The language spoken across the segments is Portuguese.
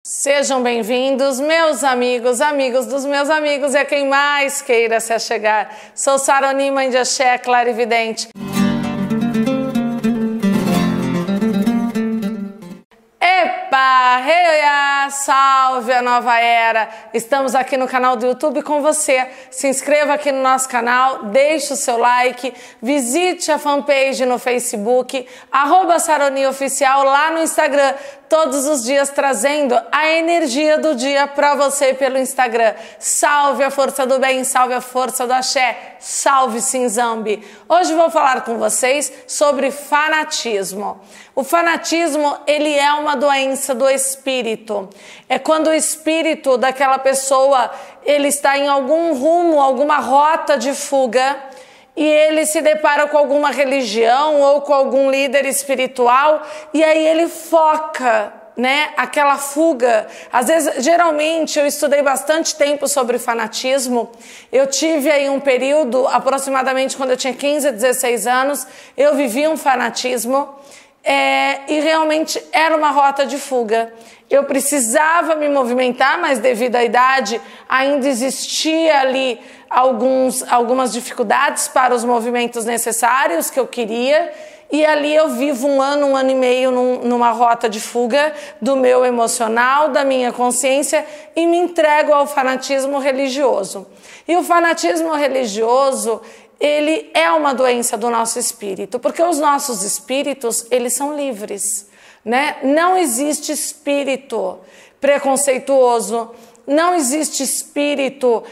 Sejam bem-vindos, meus amigos, amigos dos meus amigos e a quem mais queira se achegar. Sou Saroni, mãe de Axé, clarividente. Epa, reia, salve a nova era! Estamos aqui no canal do YouTube com você. Se inscreva aqui no nosso canal, deixe o seu like, visite a fanpage no Facebook, @SaroniOficial lá no Instagram, todos os dias trazendo a energia do dia para você pelo Instagram. Salve a força do bem, salve a força do axé, salve Sinzambi! Hoje vou falar com vocês sobre fanatismo. O fanatismo, ele é uma doença do espírito. É quando o espírito daquela pessoa, ele está em algum rumo, alguma rota de fuga, e ele se depara com alguma religião ou com algum líder espiritual, e aí ele foca, né, aquela fuga. Às vezes, geralmente, eu estudei bastante tempo sobre fanatismo. Eu tive aí um período, aproximadamente quando eu tinha 15, 16 anos, eu vivi um fanatismo. E realmente era uma rota de fuga. Eu precisava me movimentar, mas devido à idade ainda existia ali algumas dificuldades para os movimentos necessários que eu queria, e ali eu vivo um ano e meio numa rota de fuga do meu emocional, da minha consciência, e me entrego ao fanatismo religioso. E o fanatismo religioso, ele é uma doença do nosso espírito, porque os nossos espíritos, eles são livres, né? Não existe espírito preconceituoso, não existe espírito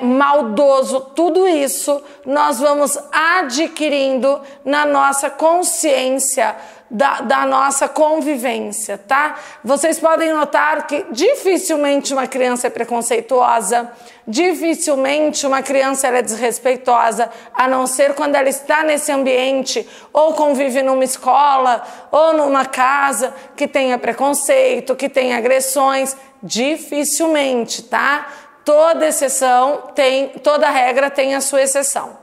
maldoso. Tudo isso nós vamos adquirindo na nossa consciência, da nossa convivência, tá? Vocês podem notar que dificilmente uma criança é preconceituosa, dificilmente uma criança é desrespeitosa, a não ser quando ela está nesse ambiente ou convive numa escola ou numa casa que tenha preconceito, que tenha agressões. Dificilmente, tá? Toda exceção toda regra tem a sua exceção.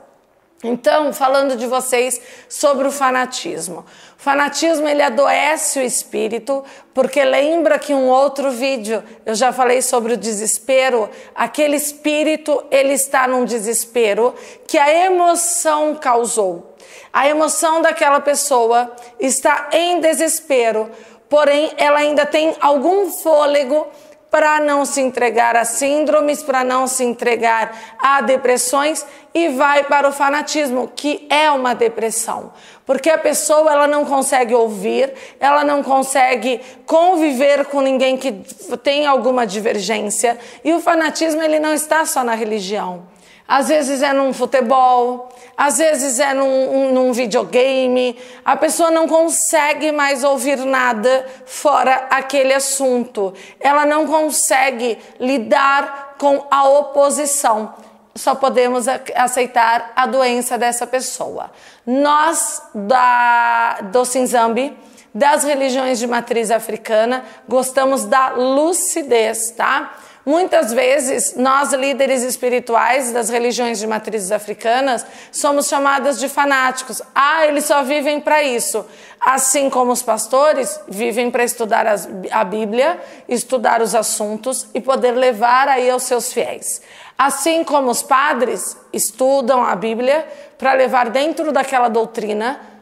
Então, falando de vocês sobre o fanatismo. O fanatismo, ele adoece o espírito, porque lembra que um outro vídeo eu já falei sobre o desespero. Aquele espírito, ele está num desespero que a emoção causou. A emoção daquela pessoa está em desespero, porém ela ainda tem algum fôlego para não se entregar a síndromes, para não se entregar a depressões, e vai para o fanatismo, que é uma depressão. Porque a pessoa, ela não consegue ouvir, ela não consegue conviver com ninguém que tem alguma divergência, e o fanatismo, ele não está só na religião. Às vezes é num futebol, às vezes é num videogame. A pessoa não consegue mais ouvir nada fora aquele assunto. Ela não consegue lidar com a oposição. Só podemos aceitar a doença dessa pessoa. Nós, do Sinzambi, das religiões de matriz africana, gostamos da lucidez, tá? Muitas vezes, nós líderes espirituais das religiões de matrizes africanas somos chamadas de fanáticos. Eles só vivem para isso. Assim como os pastores vivem para estudar a Bíblia, estudar os assuntos e poder levar aí aos seus fiéis. Assim como os padres estudam a Bíblia para levar dentro daquela doutrina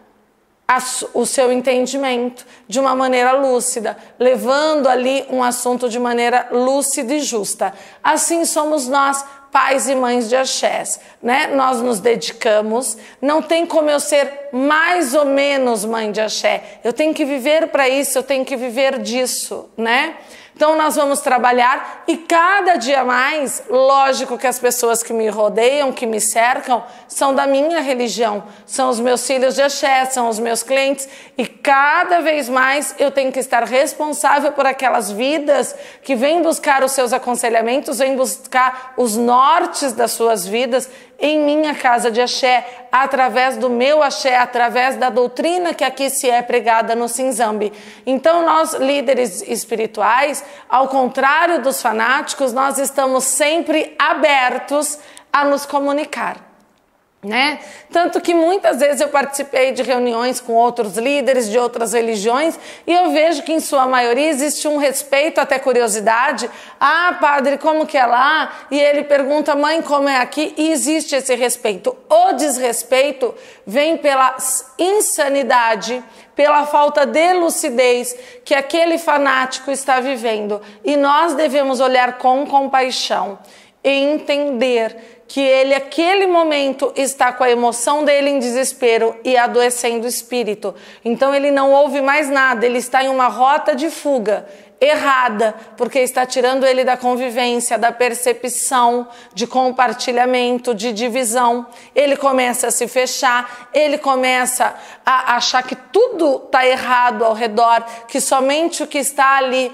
o seu entendimento de uma maneira lúcida, levando ali um assunto de maneira lúcida e justa. Assim somos nós, pais e mães de axés, né? Nós nos dedicamos, não tem como eu ser mais ou menos mãe de axé, eu tenho que viver para isso, eu tenho que viver disso, né? Então nós vamos trabalhar e cada dia mais, lógico que as pessoas que me rodeiam, que me cercam, são da minha religião, são os meus filhos de axé, são os meus clientes, e cada vez mais eu tenho que estar responsável por aquelas vidas que vêm buscar os seus aconselhamentos, vêm buscar os nortes das suas vidas em minha casa de axé, através do meu axé, através da doutrina que aqui se é pregada no Sinzambi. Então nós, líderes espirituais, ao contrário dos fanáticos, nós estamos sempre abertos a nos comunicar. né? Tanto que muitas vezes eu participei de reuniões com outros líderes de outras religiões e eu vejo que em sua maioria existe um respeito, até curiosidade. Ah, padre, como que é lá? E ele pergunta, mãe, como é aqui? E existe esse respeito. O desrespeito vem pela insanidade, pela falta de lucidez que aquele fanático está vivendo. E nós devemos olhar com compaixão e entender que ele, naquele momento, está com a emoção dele em desespero e adoecendo o espírito. Então ele não ouve mais nada, ele está em uma rota de fuga errada, porque está tirando ele da convivência, da percepção, de compartilhamento, de divisão. Ele começa a se fechar, ele começa a achar que tudo está errado ao redor, que somente o que está ali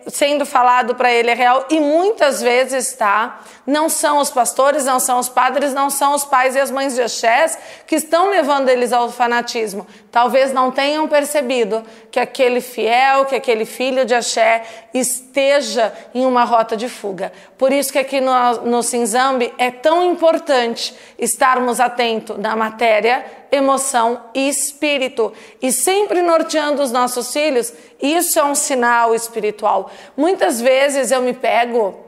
sendo falado para ele é real, e muitas vezes não são os pastores, não são os padres, não são os pais e as mães de axés que estão levando eles ao fanatismo. Talvez não tenham percebido que aquele fiel, que aquele filho de axé esteja em uma rota de fuga. Por isso que aqui no Cinzambi é tão importante estarmos atentos na matéria, emoção e espírito, e sempre norteando os nossos filhos. Isso é um sinal espiritual. Muitas vezes eu me pego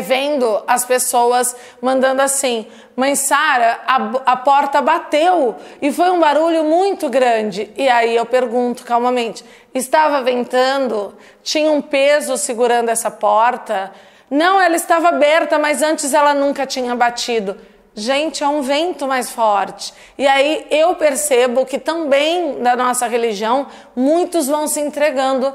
vendo as pessoas mandando assim, mãe Sara, a porta bateu e foi um barulho muito grande. E aí eu pergunto calmamente, estava ventando? Tinha um peso segurando essa porta? Não, ela estava aberta, mas antes ela nunca tinha batido. Gente, é um vento mais forte. E aí eu percebo que também da nossa religião, muitos vão se entregando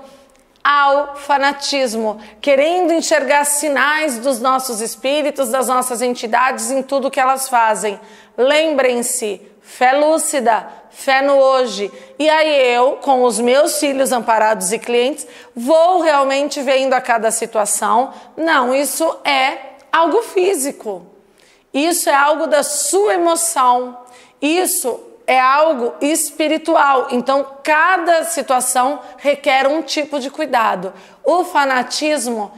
ao fanatismo, querendo enxergar sinais dos nossos espíritos, das nossas entidades em tudo que elas fazem. Lembrem-se, fé lúcida, fé no hoje. E aí eu, com os meus filhos amparados e clientes, vou realmente vendo a cada situação. Não, isso é algo físico. Isso é algo da sua emoção, isso é algo espiritual. Então, cada situação requer um tipo de cuidado. O fanatismo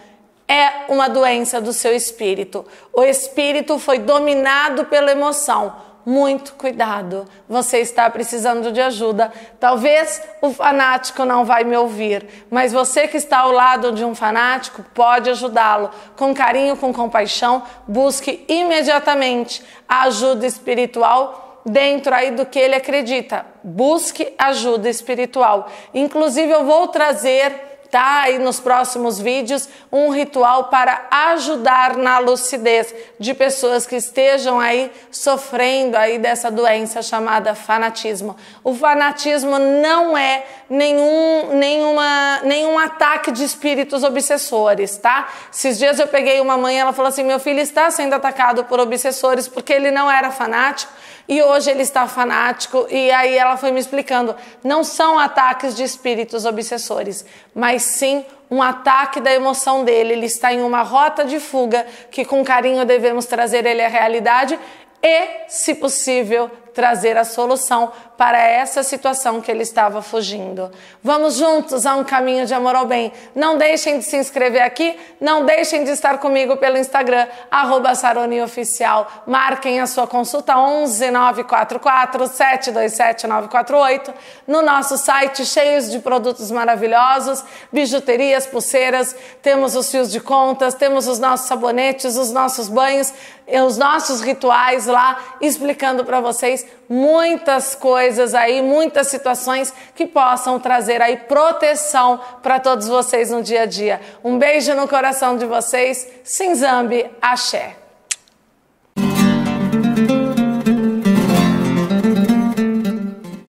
é uma doença do seu espírito. O espírito foi dominado pela emoção. Muito cuidado, você está precisando de ajuda. Talvez o fanático não vai me ouvir, mas você que está ao lado de um fanático pode ajudá-lo. Com carinho, com compaixão, busque imediatamente a ajuda espiritual dentro aí do que ele acredita. Busque ajuda espiritual. Inclusive eu vou trazer aí nos próximos vídeos um ritual para ajudar na lucidez de pessoas que estejam aí sofrendo aí dessa doença chamada fanatismo. O fanatismo não é nenhum ataque de espíritos obsessores, tá? Esses dias eu peguei uma mãe, ela falou assim, meu filho está sendo atacado por obsessores porque ele não era fanático e hoje ele está fanático. E aí ela foi me explicando, não são ataques de espíritos obsessores, mas sim um ataque da emoção dele. Ele está em uma rota de fuga que com carinho devemos trazer ele à realidade e, se possível, trazer a solução para essa situação que ele estava fugindo. Vamos juntos a um caminho de amor ao bem. Não deixem de se inscrever aqui, não deixem de estar comigo pelo Instagram, @SaroniOficial. Marquem a sua consulta 11 944 727 948. No nosso site, cheios de produtos maravilhosos, bijuterias, pulseiras, temos os fios de contas, temos os nossos sabonetes, os nossos banhos, os nossos rituais lá, explicando para vocês muitas coisas aí, muitas situações que possam trazer aí proteção para todos vocês no dia a dia. Um beijo no coração de vocês. Cinzambi, axé.